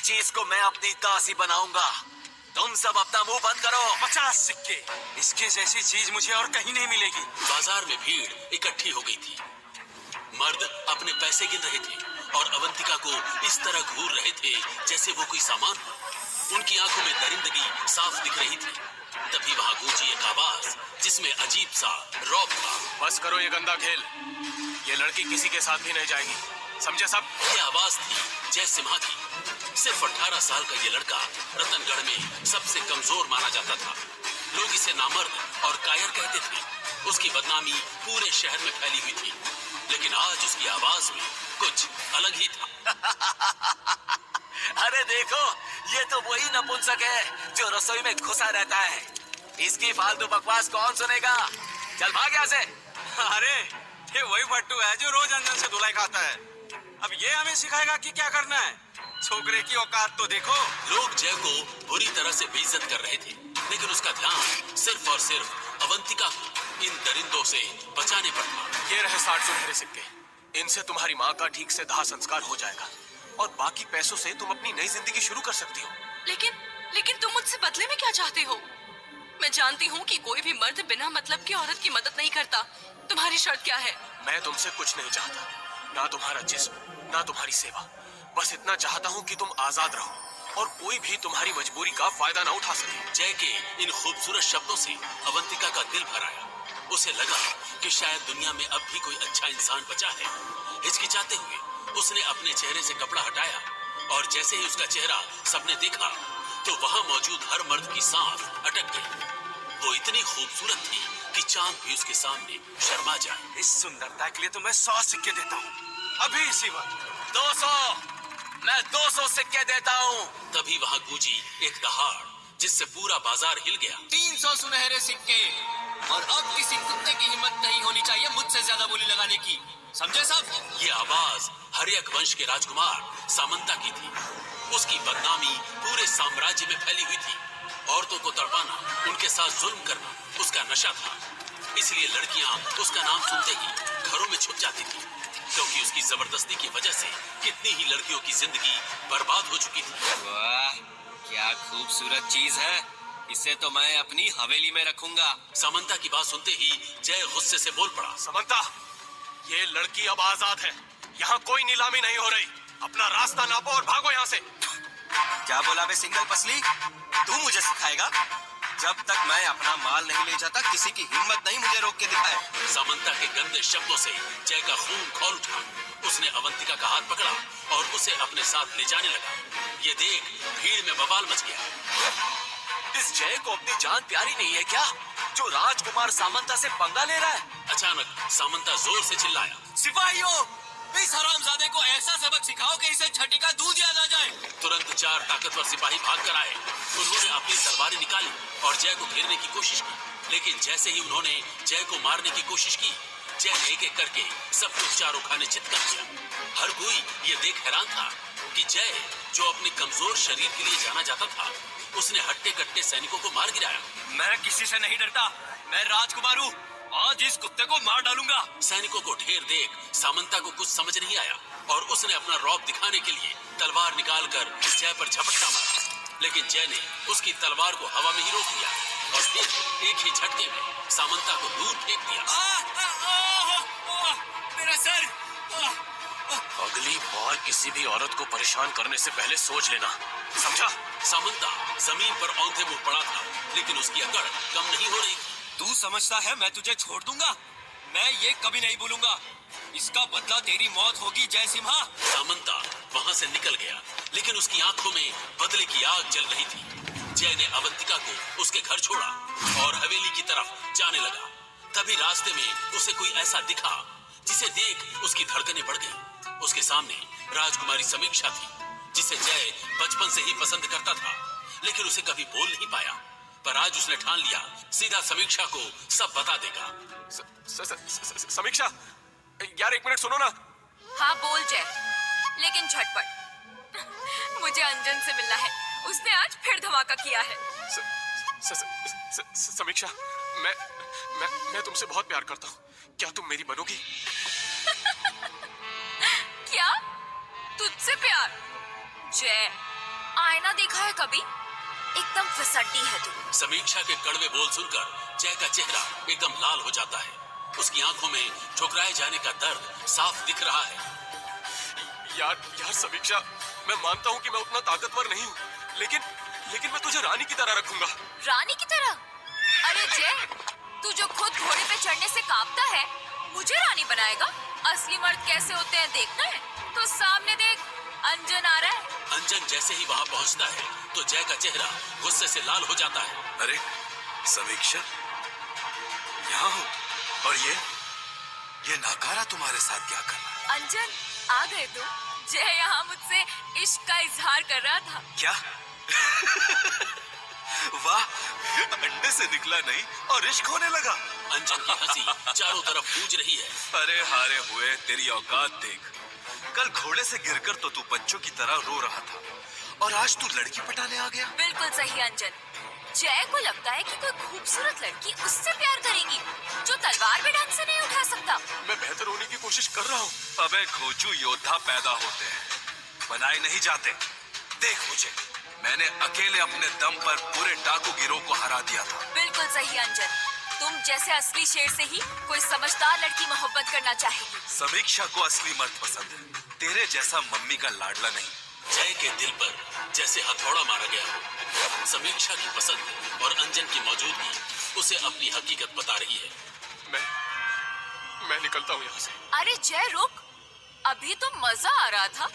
चीज को मैं अपनी दासी बनाऊंगा। तुम सब अपना मुंह बंद करो। 50 सिक्के, इसके जैसी चीज मुझे और कहीं नहीं मिलेगी। बाजार में भीड़ इकट्ठी हो गई थी। मर्द अपने पैसे गिन रहे थे और अवंतिका को इस तरह घूर रहे थे जैसे वो कोई सामान हो। उनकी आंखों में दरिंदगी साफ दिख रही थी। तभी वहां गूंजी एक आवाज जिसमें अजीब सा रौब था। बस करो ये गंदा खेल, ये लड़की किसी के साथ भी नहीं जाएगी, समझे सब? ये आवाज थी जय सिम्हा की। सिर्फ 18 साल का ये लड़का रतनगढ़ में सबसे कमजोर माना जाता था। लोग इसे नामर्द और कायर कहते थे। उसकी बदनामी पूरे शहर में फैली हुई थी, लेकिन आज उसकी आवाज में कुछ अलग ही था। अरे देखो, ये तो वही नपुंसक है जो रसोई में घुसा रहता है। इसकी फालतू बकवास कौन सुनेगा? चल भाग यहाँ से। अरे ये वही भट्टू है जो रोज अंजन से धुलाई खाता है। अब ये हमें सिखाएगा कि क्या करना है। छोकरे की औकात तो देखो। लोग जय को बुरी तरह से बेइज्जत कर रहे थे, लेकिन उसका ध्यान सिर्फ और सिर्फ अवंतिका को इन दरिंदों से बचाने पर था। ये रहे 60 सुनहरे सिक्के, इनसे तुम्हारी माँ का ठीक से दाह संस्कार हो जाएगा और बाकी पैसों से तुम अपनी नई जिंदगी शुरू कर सकती हो। लेकिन तुम मुझसे बदले में क्या चाहते हो? मैं जानती हूँ कि कोई भी मर्द बिना मतलब की औरत की मदद नहीं करता। तुम्हारी शर्त क्या है? मैं तुमसे कुछ नहीं चाहता, ना तुम्हारा जिस्म, ना तुम्हारी सेवा। बस इतना चाहता हूँ कि तुम आजाद रहो और कोई भी तुम्हारी मजबूरी का फायदा ना उठा सके। जय के इन खूबसूरत शब्दों से अवंतिका का दिल भर आया। उसे लगा कि शायद दुनिया में अब भी कोई अच्छा इंसान बचा है। हिचकिचाते हुए उसने अपने चेहरे से कपड़ा हटाया और जैसे ही उसका चेहरा सबने देखा तो वहां मौजूद हर मर्द की सांस अटक गई। वो इतनी खूबसूरत थी कि चांद भी उसके सामने शर्मा जाए। इस सुंदरता के लिए तो मैं 100 सिक्के देता हूँ, अभी इसी वक्त। 200, मैं 200 सिक्के देता हूँ। तभी वहां गूंजी एक दहाड़ जिससे पूरा बाजार हिल गया। 300 सुनहरे सिक्के, और अब किसी कुत्ते की हिम्मत नहीं होनी चाहिए मुझसे ज्यादा बोली लगाने की, समझे सब? ये आवाज हर्यक वंश के राजकुमार सामंता की थी। उसकी बदनामी पूरे साम्राज्य में फैली हुई थी। औरतों को तड़पाना, उनके साथ जुल्म करना उसका नशा था। इसलिए लड़कियां उसका नाम सुनते ही घरों में छुप जाती थी, क्योंकि उसकी जबरदस्ती की वजह से कितनी ही लड़कियों की जिंदगी बर्बाद हो चुकी थी। वाह, क्या खूबसूरत चीज है, इसे तो मैं अपनी हवेली में रखूंगा। सामंता की बात सुनते ही जय गुस्से से बोल पड़ा। समंता, ये लड़की अब आजाद है, यहाँ कोई नीलामी नहीं हो रही। अपना रास्ता नापो और भागो यहाँ से। क्या बोला बे सिंगल पसली? तू मुझे सिखाएगा? जब तक मैं अपना माल नहीं ले जाता किसी की हिम्मत नहीं मुझे रोक के दिखाए। सामंता के गंदे शब्दों से जय का खून खौल उठा। उसने अवंतिका का हाथ पकड़ा और उसे अपने साथ ले जाने लगा। ये देख भीड़ में बवाल मच गया। इस जय को अपनी जान प्यारी नहीं है क्या, जो राजकुमार सामंता से पंगा ले रहा है? अचानक सामंता जोर से चिल्लाया, सिपाहियों, इस हरामजादे को ऐसा सबक सिखाओ कि इसे छठी का दूध याद आ जाए। तुरंत 4 ताकतवर सिपाही भाग कर आए। उन्होंने अपनी तलवारें निकाली और जय को घेरने की कोशिश की, लेकिन जैसे ही उन्होंने जय को मारने की कोशिश की, जय ने एक एक करके सब कुछ चारों खाने चित कर दिया। हर कोई ये देख हैरान था कि जय, जो अपने कमजोर शरीर के लिए जाना जाता था, उसने हट्टे कट्टे सैनिकों को मार गिराया। मैं किसी से नहीं डरता, मैं राजकुमार हूँ, आज इस कुत्ते को मार डालूंगा। सैनिकों को ढेर देख सामंता को कुछ समझ नहीं आया और उसने अपना रौब दिखाने के लिए तलवार निकालकर जय पर झपट्टा मारा, लेकिन जय ने उसकी तलवार को हवा में ही रोक दिया और फिर एक ही झटके में सामंता को दूर फेंक दिया। मेरा सर! अगली बार किसी भी औरत को परेशान करने से पहले सोच लेना, समझा? सामंता जमीन पर औंधे मुंह पड़ा था, लेकिन उसकी अकड़ कम नहीं हो रही थी। तू समझता है मैं तुझे छोड़ दूंगा? मैं ये कभी नहीं भूलूंगा। इसका बदला तेरी मौत होगी जय सिम्हा। सामंता वहां से निकल गया, लेकिन उसकी आंखों में बदले की आग जल रही थी। जय ने अवंतिका को उसके घर छोड़ा और हवेली की तरफ जाने लगा। तभी रास्ते में उसे कोई ऐसा दिखा जिसे देख उसकी धड़कनें बढ़ गईं। उसके सामने राजकुमारी समीक्षा थी, जिसे जय बचपन से ही पसंद करता था, लेकिन उसे कभी बोल नहीं पाया। पर आज उसने ठान लिया सीधा समीक्षा को सब बता देगा। समीक्षा, यार एक मिनट सुनो ना। हाँ बोल जय, लेकिन झटपट। मुझे अंजन से मिलना है, उसने आज फिर धमाका किया है। समीक्षा, मैं तुमसे बहुत प्यार करता हूँ, क्या तुम मेरी बनोगी? क्या? तुझसे प्यार? जय, रहना देखा है कभी? एकदम फिसड्डी है तू। समीक्षा के कड़वे बोल सुनकर जय का चेहरा एकदम लाल हो जाता है। उसकी आंखों में ठुकराए जाने का दर्द साफ दिख रहा है। यार समीक्षा, मैं मानता हूँ कि मैं उतना ताकतवर नहीं हूँ, लेकिन मैं तुझे रानी की तरह रखूंगा। रानी की तरह? अरे जय, तू जो खुद घोड़े पे चढ़ने से कांपता है, मुझे रानी बनाएगा? असली मर्द कैसे होते हैं देखना है तो सामने देख, अंजन आ रहा है। अंजन जैसे ही वहाँ पहुँचता है तो जय का चेहरा गुस्से से लाल हो जाता है। अरे समीक्षा, यहाँ हो, और ये नाकारा तुम्हारे साथ क्या कर रहा है? अंजन, आ गए तुम? जय यहाँ मुझसे इश्क का इजहार कर रहा था। क्या? वाह, अंडे से निकला नहीं और इश्क होने लगा। अंजन की हंसी चारों तरफ गूंज रही है। अरे हारे हुए, तेरी औकात देख। कल घोड़े से गिरकर तो तू बच्चों की तरह रो रहा था, और आज तू लड़की पटाने आ गया। बिल्कुल सही अंजन। जय को लगता है कि कोई खूबसूरत लड़की उससे प्यार करेगी जो तलवार भी ढंग से नहीं उठा सकता। मैं बेहतर होने की कोशिश कर रहा हूँ। अबे घोचू योद्धा पैदा होते हैं, बनाए नहीं जाते। देख मुझे, मैंने अकेले अपने दम पर पूरे डाकू गिरोह को हरा दिया था। बिल्कुल सही अंजन। तुम जैसे असली शेर से ही कोई समझदार लड़की मोहब्बत करना चाहेगी। समीक्षा को असली मर्द पसंद है, तेरे जैसा मम्मी का लाडला नहीं। जय के दिल पर जैसे हथौड़ा मारा गया हो। समीक्षा की पसंद और अंजन की मौजूदगी उसे अपनी हकीकत बता रही है। मैं निकलता हूँ यहाँ से। अरे जय रुक, अभी तो मजा आ रहा था,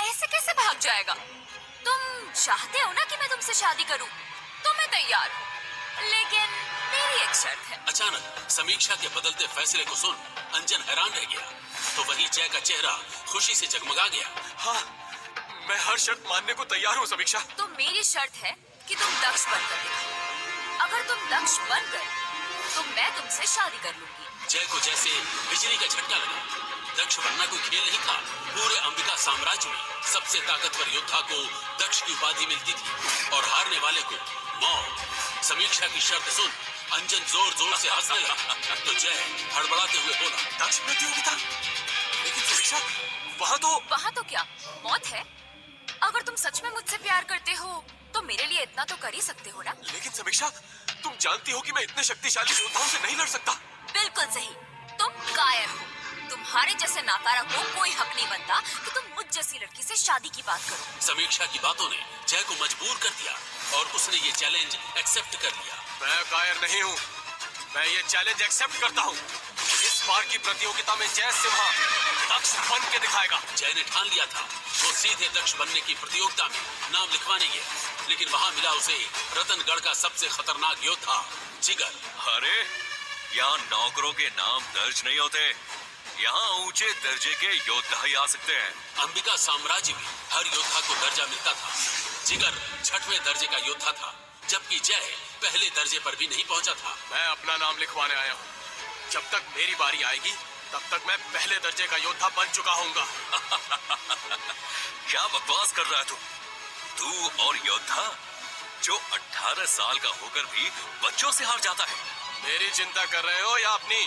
ऐसे कैसे भाग जाएगा? तुम चाहते हो ना कि मैं तुमसे शादी करूं, तो मैं तैयार हूँ, लेकिन मेरी एक शर्त है। अचानक समीक्षा के बदलते फैसले को सुन अंजन हैरान रह गया, तो वही जय का चेहरा खुशी से जगमगा गया। हाँ, मैं हर शर्त मानने को तैयार हूँ समीक्षा। तो मेरी शर्त है कि तुम दक्ष बनकर दिखाओ। अगर तुम दक्ष बन गए तो मैं तुमसे शादी कर लूंगी। जय को जैसे बिजली का झटका लगा। दक्ष बनना कोई खेल नहीं था। पूरे अंबिका साम्राज्य में सबसे ताकतवर योद्धा को दक्ष की उपाधि मिलती थी और हारने वाले को मौत। समीक्षा की शर्त सुन अंजन जोर जोर से हंसने लगा, तो जय हड़बड़ाते हुए बोला, दक्ष प्रतियोगिता? लेकिन समीक्षा, वहाँ तो क्या मौत है? अगर तुम सच में मुझसे प्यार करते हो तो मेरे लिए इतना तो कर ही सकते हो ना? लेकिन समीक्षा, तुम जानती हो कि मैं इतने शक्तिशाली योद्धाओं से नहीं लड़ सकता। बिल्कुल सही, तुम कायर हो। तुम्हारे जैसे नाकारा को कोई हक नहीं बनता कि तुम मुझ जैसी लड़की से शादी की बात करो। समीक्षा की बातों ने जय को मजबूर कर दिया और उसने ये चैलेंज एक्सेप्ट कर लिया। मैं कायर नहीं हूँ, मैं ये चैलेंज एक्सेप्ट करता हूँ। इस बार की प्रतियोगिता में जय सिम्हा दक्ष बन के दिखाएगा। जय ने ठान लिया था वो सीधे दक्ष बनने की प्रतियोगिता में नाम लिखवाने गया, लेकिन वहाँ मिला उसे रतनगढ़ का सबसे खतरनाक योद्धा जिगर। अरे यहाँ नौकरों के नाम दर्ज नहीं होते, यहाँ ऊंचे दर्जे के योद्धा ही आ सकते हैं। अंबिका साम्राज्य में हर योद्धा को दर्जा मिलता था। जिगर 6वें दर्जे का योद्धा था, जबकि जय पहले दर्जे पर भी नहीं पहुंचा था। मैं अपना नाम लिखवाने आया हूँ। जब तक मेरी बारी आएगी तब तक मैं पहले दर्जे का योद्धा बन चुका हूँगा। क्या बकवास कर रहा है तू और योद्धा जो 18 साल का होकर भी बच्चों से हार जाता है। मेरी चिंता कर रहे हो या अपनी?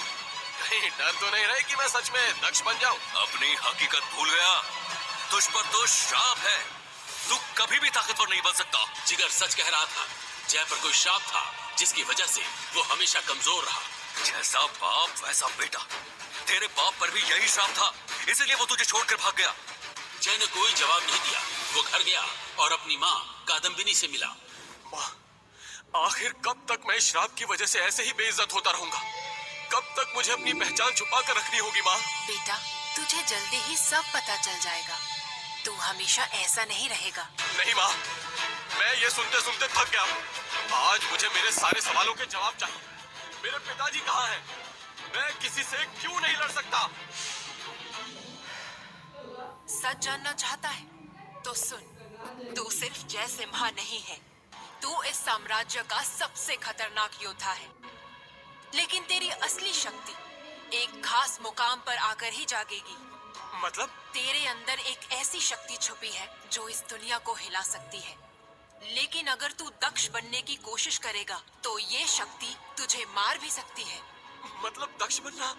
कहीं डर तो नहीं रहे कि मैं सच में दक्ष बन जाऊं? अपनी हकीकत भूल गया, तुझ पर तो श्राप है, तू कभी भी ताकतवर नहीं बन सकता। जिगर सच कह रहा था, जय पर कोई श्राप था जिसकी वजह से वो हमेशा कमजोर रहा। जैसा बाप वैसा बेटा, तेरे बाप पर भी यही श्राप था, इसलिए वो तुझे छोड़कर भाग गया। जय ने कोई जवाब नहीं दिया। वो घर गया और अपनी माँ कादम्बिनी से मिला। माँ, आखिर कब तक मैं श्राप की वजह से ऐसे ही बेइज्जत होता रहूंगा? कब तक मुझे अपनी पहचान छुपा कर रखनी होगी माँ? बेटा, तुझे जल्दी ही सब पता चल जाएगा। तू हमेशा ऐसा नहीं रहेगा। नहीं माँ, मैं ये सुनते सुनते थक गया हूँ। आज मुझे मेरे सारे सवालों के जवाब चाहिए। मेरे पिताजी कहाँ हैं? मैं किसी से क्यों नहीं लड़ सकता? सच जानना चाहता है तो सुन, तू सिर्फ जय सिम्हा नहीं है, तू इस साम्राज्य का सबसे खतरनाक योद्धा है। लेकिन तेरी असली शक्ति एक खास मुकाम पर आकर ही जागेगी। मतलब? तेरे अंदर एक ऐसी शक्ति छुपी है जो इस दुनिया को हिला सकती है, लेकिन अगर तू दक्ष बनने की कोशिश करेगा तो ये शक्ति तुझे मार भी सकती है। मतलब दक्ष बनना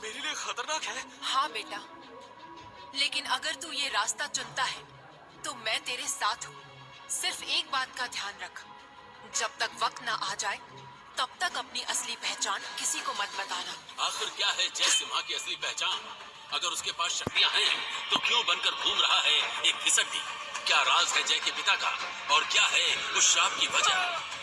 मेरे लिए खतरनाक है? हाँ बेटा, लेकिन अगर तू ये रास्ता चुनता है तो मैं तेरे साथ हूँ। सिर्फ एक बात का ध्यान रख, जब तक वक्त ना आ जाए तब तक अपनी असली पहचान किसी को मत बताना। आखिर क्या है जय सिम्हा की असली पहचान? अगर उसके पास शक्तियां हैं तो क्यों बनकर घूम रहा है एक घिसड्डी? क्या राज है जय के पिता का और क्या है उस श्राप की वजह?